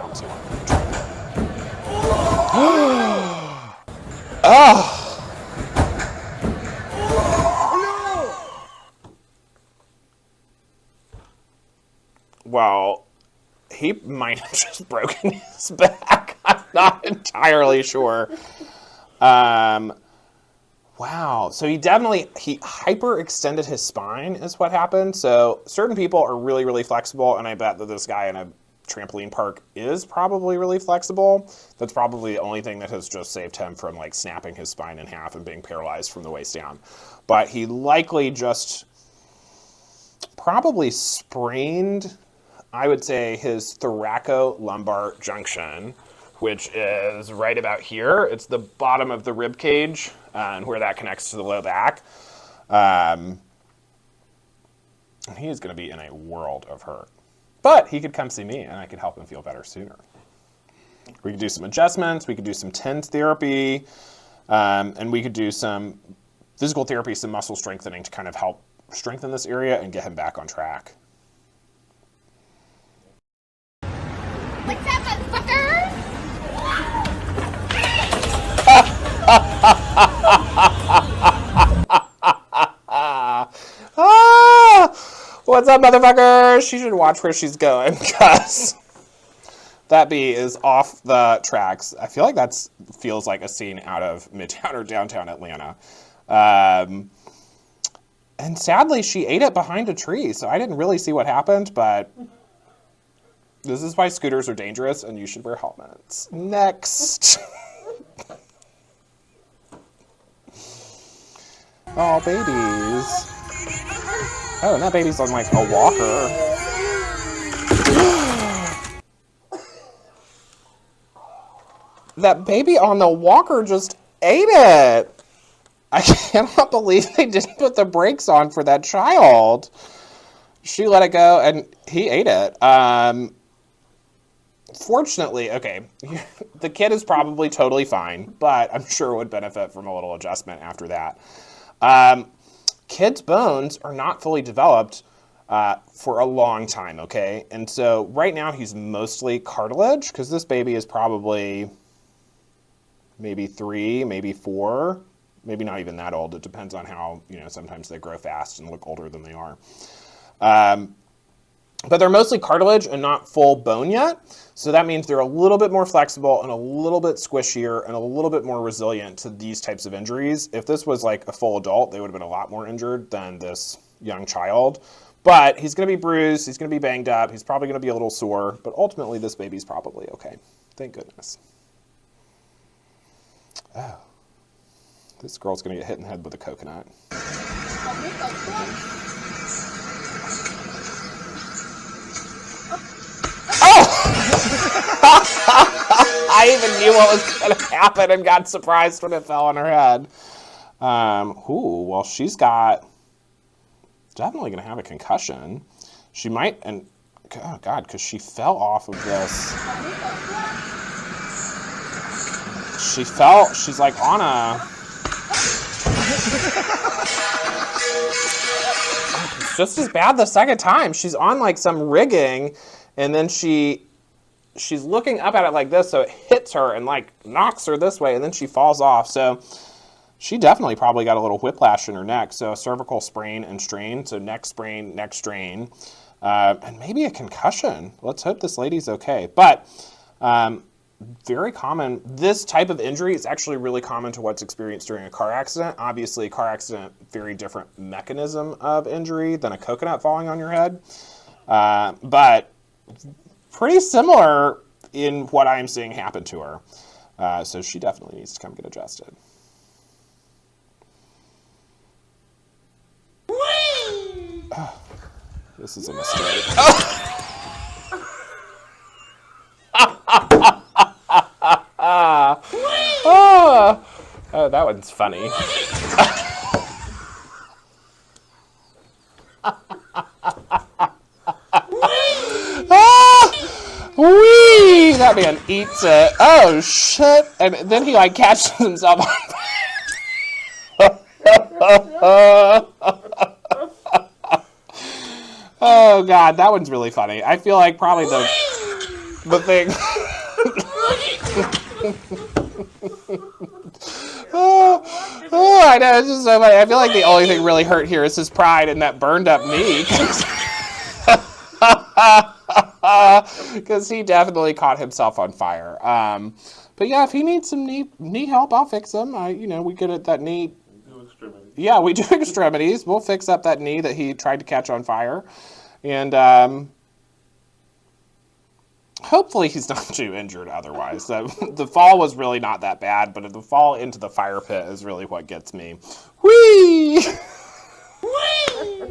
out. So oh! Well, he might have just broken his back. I'm not entirely sure. Wow. So he hyperextended his spine is what happened. So certain people are really, really flexible, and I bet that this guy in a trampoline park is probably really flexible. That's probably the only thing that has just saved him from like snapping his spine in half and being paralyzed from the waist down. But he likely just probably sprained, I would say, his thoracolumbar junction, which is right about here. It's the bottom of the rib cage and where that connects to the low back. And he is going to be in a world of hurt. But he could come see me, and I could help him feel better sooner. We could do some adjustments. We could do some TENS therapy. And we could do some physical therapy, some muscle strengthening to kind of help strengthen this area and get him back on track. What's up, motherfuckers? What's up, motherfuckers? She should watch where she's going, because that bee is off the tracks. I feel like that feels like a scene out of Midtown or downtown Atlanta. And sadly, she ate it behind a tree, so I didn't really see what happened, but this is why scooters are dangerous, and you should wear helmets. Next. Oh, babies. Oh, and that baby's on, like, a walker. That baby on the walker just ate it. I cannot believe they didn't put the brakes on for that child. She let it go, and he ate it. Fortunately, okay, the kid is probably totally fine, but I'm sure would benefit from a little adjustment after that. Kids' bones are not fully developed for a long time, okay? And so right now he's mostly cartilage, because this baby is probably maybe 3, maybe 4, maybe not even that old. It depends on how, sometimes they grow fast and look older than they are. But they're mostly cartilage and not full bone yet. So that means they're a little bit more flexible and a little bit squishier and a little bit more resilient to these types of injuries. If this was like a full adult, they would have been a lot more injured than this young child. But he's going to be bruised. He's going to be banged up. He's probably going to be a little sore. But ultimately, this baby's probably okay. Thank goodness. Oh. This girl's going to get hit in the head with a coconut. I even knew what was going to happen and got surprised when it fell on her head. Well, she's definitely going to have a concussion. She might, and oh God, because she fell off of this. She's like on a... It's just as bad the second time. She's on like some rigging, and then she's looking up at it like this, so it hits her and like knocks her this way, and then she falls off. So she definitely probably got a little whiplash in her neck. So a cervical sprain and strain, so neck sprain, neck strain, and maybe a concussion. Let's hope this lady's okay. But very common, this type of injury is actually really common to what's experienced during a car accident. Obviously, car accident, very different mechanism of injury than a coconut falling on your head. But pretty similar in what I'm seeing happen to her. So she definitely needs to come get adjusted. Oh, this is a mistake. Oh, that one's funny. Wee! That man eats it. Oh, shit. And then he, like, catches himself on Oh, God. That one's really funny. I feel like probably the... the thing. I know, it's just so funny. I feel like the only thing really hurt here is his pride and that burned up knee. Because he definitely caught himself on fire. But yeah, if he needs some knee help, I'll fix him. We get at that knee. Yeah, we do extremities. We'll fix up that knee that he tried to catch on fire. And hopefully he's not too injured otherwise. The fall was really not that bad, but the fall into the fire pit is really what gets me. Whee! Whee!